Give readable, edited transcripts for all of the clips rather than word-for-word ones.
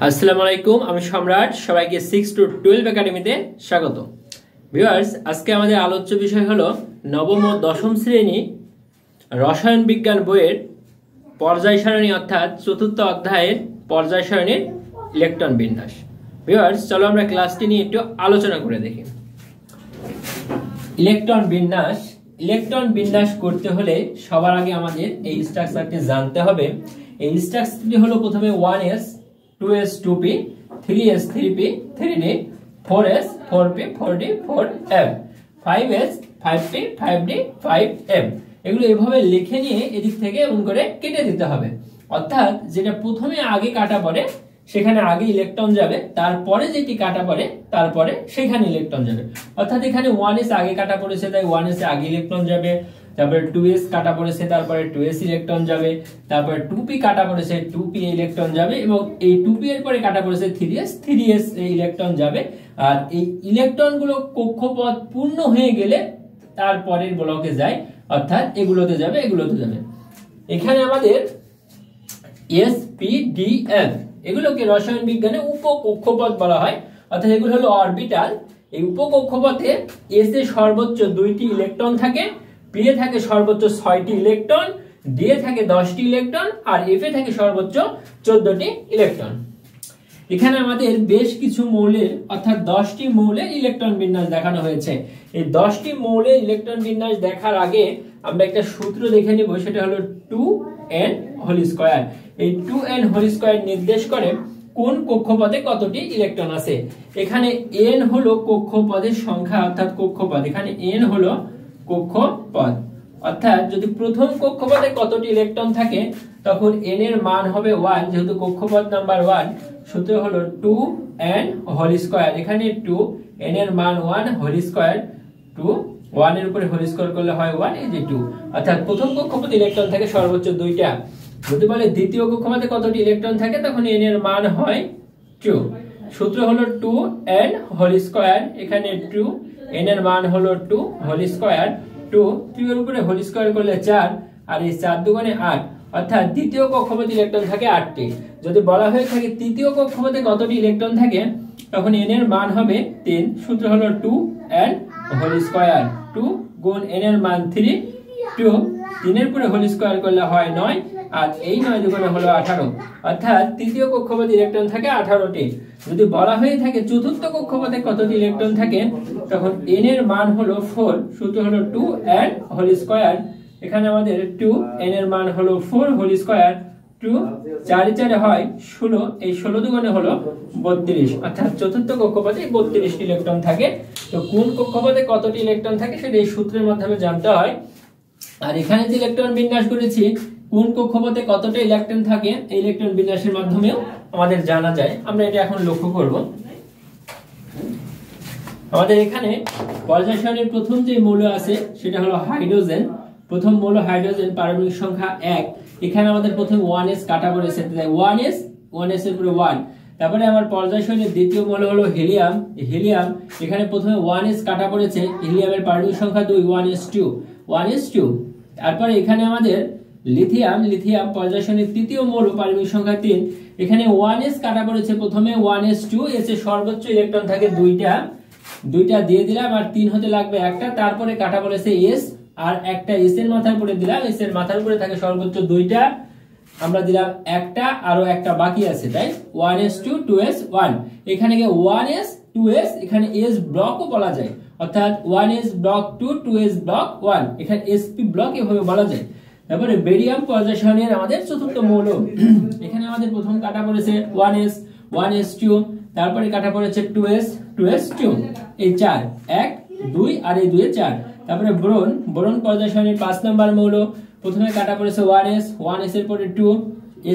আসসালামু আলাইকুম, আমি সম্রাট। সবাইকে 6 to 12 একাডেমিতে স্বাগত। ভিউয়ার্স, আজকে আমাদের আলোচ্য বিষয় হলো নবম ও দশম শ্রেণী রসায়ন বিজ্ঞান বইয়ের পর্যায় সারণী অর্থাৎ চতুর্থ অধ্যায়ের পর্যায় সারণীর ইলেকট্রন বিন্যাস। ভিউয়ার্স, চলো আমরা ক্লাসটি নিয়ে একটু আলোচনা করে দেখি। ইলেকট্রন বিন্যাস করতে হলে সবার আগে আমাদের এই স্ট্রাকচারটি জানতে হবে। এই স্ট্রাকচারটি হলো প্রথমে 1s 2s 2p 3s 3p 3d 4s 4p 4d 4m 5s 5p 5d 5m। এগুলো এভাবে লিখে নিয়ে এদিক থেকে এমন করে কেটে দিতে হবে। অর্থাৎ যেটা প্রথমে আগে কাটা পড়ে সেখানে আগে ইলেকট্রন যাবে, তারপরে যেটি কাটা পড়ে তারপরে সেখানে ইলেকট্রন যাবে। অর্থাৎ এখানে 1s আগে কাটা পড়েছে তাই 1s এ আগে ইলেকট্রন যাবে, তারপরে 2s কাটা পড়েছে তারপরে 2s ইলেকট্রন যাবে, তারপরে 2p কাটা পড়েছে 2p ইলেকট্রন যাবে, এবং এই 2p এর পরে কাটা পড়েছে 3s ইলেকট্রন যাবে। আর এই ইলেকট্রনগুলো কক্ষপথ পূর্ণ হয়ে গেলে তারপরের ব্লকে যায়, অর্থাৎ এগুলোতে যাবে। এখানে আমাদের s p d m এগুলোকে রসায়ন বিজ্ঞানে উপকক্ষপথ বলা হয়। অর্থাৎ এগুলো হলো অরবিটাল। এই উপকক্ষপথে s এ সর্বোচ্চ 2টি ইলেকট্রন থাকে, p এ থাকে সর্বোচ্চ 6টি ইলেকট্রন, d এ থাকে 10টি ইলেকট্রন, আর f এ থাকে সর্বোচ্চ 14টি ইলেকট্রন। এখানে আমাদের বেশ কিছু মৌলের অর্থাৎ 10টি মৌলের ইলেকট্রন বিন্যাস দেখানো হয়েছে। এই 10টি মৌলের ইলেকট্রন বিন্যাস দেখার আগে আমরা একটা সূত্র দেখে নিব, সেটা হলো 2n হোল স্কয়ার। এই 2n হোল স্কয়ার নির্দেশ করে কোন কক্ষপথে কতটি ইলেকট্রন আছে। এখানে n হলো কক্ষপথের সংখ্যা অর্থাৎ কক্ষপথ, এখানে n হলো কক্ষপথ। অর্থাৎ যদি প্রথম কক্ষপথে কতটি ইলেকট্রন থাকে তখন n এর মান হবে 1, যেহেতু কক্ষপথ নাম্বার 1। সূত্র হলো 2n হোল স্কয়ার। এখানে 2 n এর মান 1 হোল স্কয়ার, 2 1 এর উপরে হোল স্কয়ার করলে হয় 1, এই যে 2। অর্থাৎ প্রথম কক্ষপথে ইলেকট্রন থাকে সর্বোচ্চ 2টা। যদি বলে দ্বিতীয় কক্ষপথে কতটি ইলেকট্রন থাকে তখন n এর মান হয় 2। সূত্র হলো 2n হোল স্কয়ার। এখানে 2 n এর মান হলো 2 হোল স্কয়ার, 2 এর উপরে হোল স্কয়ার করলে 4, আর এই 4 দুগুণে 8। অর্থাৎ দ্বিতীয় কক্ষপথে ইলেকট্রন থাকে 8টি। যদি বলা হয়ে থাকে তৃতীয় কক্ষপথে কতটি ইলেকট্রন থাকে তখন n এর মান হবে 3। সূত্র হলো 2n হোল স্কয়ার, 2 গুণ n এর মান 3, 2 3 এর উপরে হোল স্কয়ার করলে হয় 9, আর এই 9 দুগুণে হলো 18। অর্থাৎ তৃতীয় কক্ষপথে ইলেকট্রন থাকে 18টি। যদি বলা হয়ে থাকে চতুর্থ কক্ষপথে কতটি ইলেকট্রন থাকে তখন n এর মান হলো 4। সূত্র হলো 2n হোল স্কয়ার। এখানে আমাদের 2 n এর মান হলো 4 হোল স্কয়ার, 2 4 4 হয় 16, এই 16 দুগুণে হলো 32। অর্থাৎ চতুর্থ কক্ষপথে 32টি ইলেকট্রন থাকে। তো কোন কক্ষপথে কতটি ইলেকট্রন থাকে সেটা এই সূত্রের মাধ্যমে জানতে হয়। আর এখানে যে ইলেকট্রন বিন্যাস করেছি কোন কক্ষপথে কতটা ইলেকট্রন থাকে এই ইলেকট্রন বিন্যাসের মাধ্যমেও আমাদের জানা যায়। আমরা এটা এখন লক্ষ্য করব। আমাদের এখানে পর্যায় সারণীর প্রথম যে মৌল আছে সেটা হলো হাইড্রোজেন। প্রথম মৌল হাইড্রোজেন, পারমাণবিক সংখ্যা 1। এখানে আমাদের প্রথমে 1s কাটা পড়েছে, তাই 1s এর উপরে 1। তারপরে আমার পর্যায় সারণীর দ্বিতীয় মৌল হলো হিলিয়াম। এখানে প্রথমে 1s কাটা পড়েছে, হিলিয়ামের পারমাণবিক সংখ্যা 2, 1s2। তারপরে এখানে আমাদের লিথিয়াম পর্যায় সারণীর তৃতীয় মৌল, পারমাণবিক সংখ্যা 3। এখানে 1s কাটা পড়েছে প্রথমে, 1s2, এস এর সর্বোচ্চ ইলেকট্রন থাকে 2টা দিয়ে দিলাম, আর 3 হতে লাগবে একটা। তারপরে কাটা পড়েছে s, আর একটা s এর মাথার উপরে দিলাম, s এর মাথার উপরে থাকে সর্বোচ্চ 2টা, আমরা দিলাম একটা, আরো একটা বাকি আছে, তাই 1s2 2s 1। এখানে 1s 2s, এখানে s ব্লকও বলা যায়, অর্থাৎ 1s ব্লক 2 2s ব্লক 1, এখানে sp ব্লক এভাবে বলা যায়। তারপরে বেরিয়াম পর্যায় সারণীর আমাদের চতুর্থ মৌল। এখানে আমাদের প্রথম কাটা পড়েছে 1s 2, তারপরে কাটা পড়েছে 2s 2, এই 4 1 2, আর এই 2 এ 4। তারপরে বোরন পর্যায় সারণীর 5 নাম্বার মৌল। প্রথমে কাটা পড়েছে 1s এর পরে 2,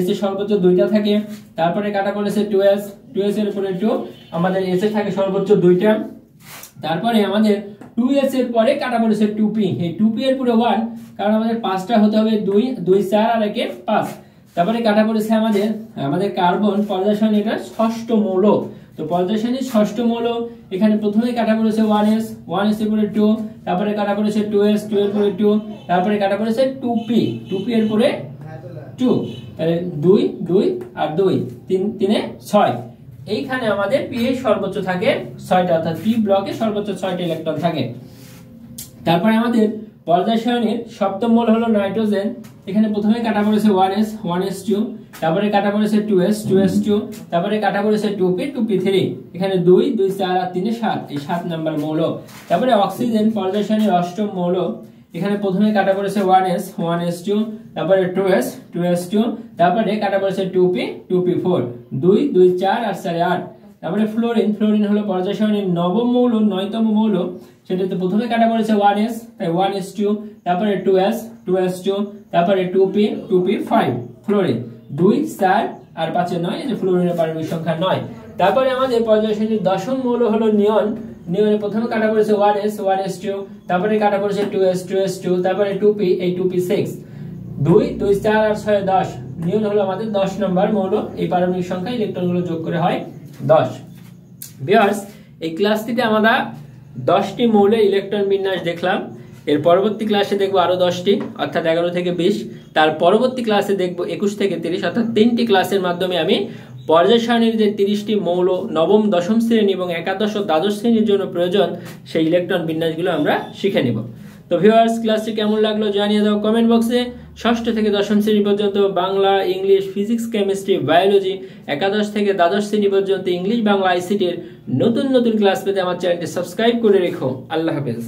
s এর সর্বোচ্চ 2টা থাকে। তারপরে কাটা পড়েছে 2s এর পরে 2, আমাদের s এর থাকে সর্বোচ্চ 2টা। তারপরে আমাদের 2s এর পরে কাটা পড়েছে 2p, এই 2p এর পরে 1, কারণ আমাদের 5টা হতে হবে 2 2 4 আর একে 5। তারপরে কাটা পড়েছে আমাদের কার্বন পর্যায় সারণীর এটা ষষ্ঠ মৌল। তো পর্যায় সারণীর ষষ্ঠ মৌল, এখানে প্রথমে কাটা পড়েছে 1s এর পরে 2, তারপরে কাটা পড়েছে 2s 2 এর পরে 2, তারপরে কাটা পড়েছে 2p এর পরে 2। তাহলে 2 2 আর 2 3 3 6। এইখানে আমাদের pH সর্বোচ্চ থাকে 6টা, অর্থাৎ p ব্লকে সর্বোচ্চ 6টা ইলেকট্রন থাকে। তারপরে আমাদের পর্যায় সারণীর সপ্তম মৌল হলো নাইট্রোজেন। এখানে প্রথমে কাটা পড়েছে 1s 1s2, তারপরে কাটা পড়েছে 2s 2s2, তারপরে কাটা পড়েছে 2p 2p3। এখানে 2 2 4 আর 3 7, এই 7 নাম্বার মৌল। তারপরে অক্সিজেন পর্যায় সারণীর অষ্টম মৌল। এখানে প্রথমে কাটা পড়েছে 1s 1s2, তারপরে 2s 2s2, তারপরে কাটা পড়েছে 2p 2p4, 2 2 4 আর 4 8। তারপরে ফ্লোরিন, ফ্লোরিন হলো পর্যায় সারণীর নবম মৌল, 9তম মৌল। সেটাতে প্রথমে কাটা পড়েছে 1s, তাই 1s2, তারপরে 2s 2s2, তারপরে 2p 2p5 ফ্লোরিন। 2 4 আর 5 9, এই যে ফ্লোরিনের পারমাণবিক সংখ্যা 9। তারপরে আমাদের পর্যায় সারণীর দশম মৌল হলো নিয়ন। নিয়নে প্রথমে কাটা পড়েছে 1s 1s2, তারপরে কাটা পড়েছে 2s 2s2, তারপরে 2p এই 2p6, 2 2 4 আর 6 10। নিয়ন হলো আমাদের 10 নম্বর মৌল। এই পারমাণবিক সংখ্যা ইলেকট্রনগুলো যোগ করে হয় 10। ভিউয়ার্স, এই ক্লাসটিতে আমরা 10টি মৌলের ইলেকট্রন বিন্যাস দেখলাম। এর পরবর্তী ক্লাসে দেখব আরো 10টি, অর্থাৎ 11 থেকে 20। তার পরবর্তী ক্লাসে দেখব 21 থেকে 30, অর্থাৎ 3টি ক্লাসের মাধ্যমে আমি পর্যায় সারণীর যে 30টি মৌল নবম দশম শ্রেণী এবং একাদশ ও দ্বাদশ শ্রেণীর জন্য প্রয়োজন, সেই ইলেকট্রন বিন্যাসগুলো আমরা শিখে নিব। তো ভিউয়ার্স, ক্লাসটি কেমন লাগলো জানিয়ে দাও কমেন্ট বক্সে। ষষ্ঠ থেকে দশম শ্রেণী পর্যন্ত Bangla, English, physics, chemistry, biology, একাদশ থেকে দ্বাদশ শ্রেণী পর্যন্ত ইংলিশ, বাংলা, আইসিটির নতুন নতুন ক্লাস পেতে আমার চ্যানেলটি সাবস্ক্রাইব করে রেখো। আল্লাহ হাফেজ।